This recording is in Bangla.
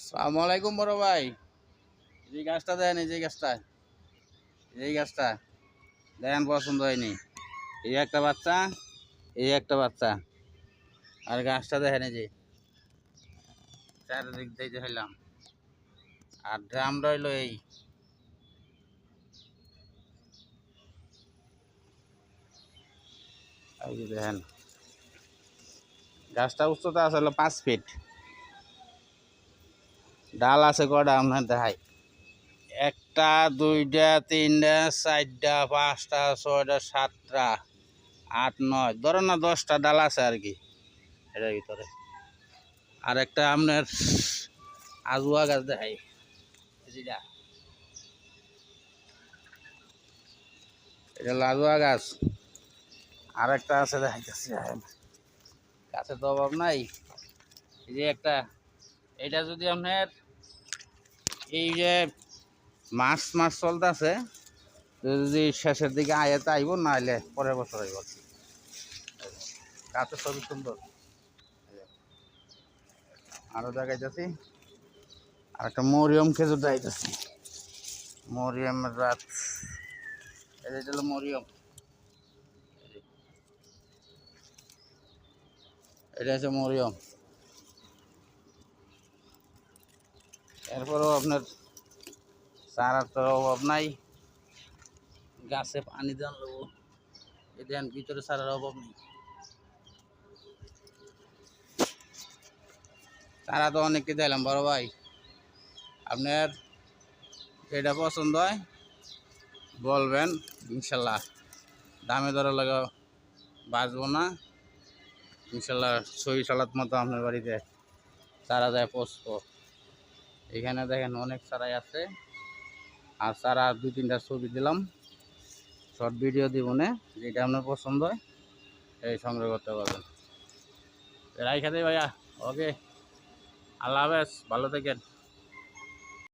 আসসালামু আলাইকুম বড় ভাই। এই গাছটা দেন, এই গাছটা দেন, পছন্দ হয়নি। এই একটা বাচ্চা, এই একটা বাচ্চা, আর গাছটা দেখেন, এই যে চারিদিক দিয়ে হইলাম। আর ড্রাম রইল এই যে দেখেন, গাছটা উচ্চতা আছে হলো 5 ফিট। ডাল আছে কটা আপনার দেখাই, একটা, দুইটা, তিনটা, চারটা, পাঁচটা, ছয়টা, সাতটা, 8, 9, ধরেন না 10টা ডাল আছে আর কি এটার ভিতরে। আর একটা আপনার আজুয়া গাছ দেখাই, এটা এটা লাজুয়া গাছ। আর একটা আছে দেখাইতেছি, গাছের তো অভাব নাই। এই যে একটা, এটা যদি আপনার এই যে মাস চলতেছে, যদি শেষের দিকে আয়াতে আইব, না হলে পরের বছর আইব। গাছের ছবি সুন্দর। আরো দেখাইতেছি, আর একটা মরিয়ম খেজুর দেখাইতেছি, মরিয়মের রাত। এটা হলো মরিয়ম, এটা হচ্ছে মরিয়ম। এরপরেও আপনার চারার তো অভাব নাই, গাছে পানি দেন লোক, এই দেন ভিতরে চারার অভাব নেই। চারা তো অনেককে দিলাম বড় ভাই, আপনার যেটা পছন্দ হয় বলবেন, ইনশাল্লাহ দামে দরে লাগা বাঁচবো না, ইনশাল্লাহ সহি সালাত মতো আপনার বাড়িতে চারা যায় পচবো। এখানে দেখেন অনেক চারাই আছে, আর চারা 2-3টা ছবি দিলাম, শর্ট ভিডিও দিব না, যেটা আপনার পছন্দ হয় এই সংগ্রহ করতে পারবেন। রাইখা দেই ভাইয়া, ওকে, আল্লাহ হাফেজ, ভালো থাকেন।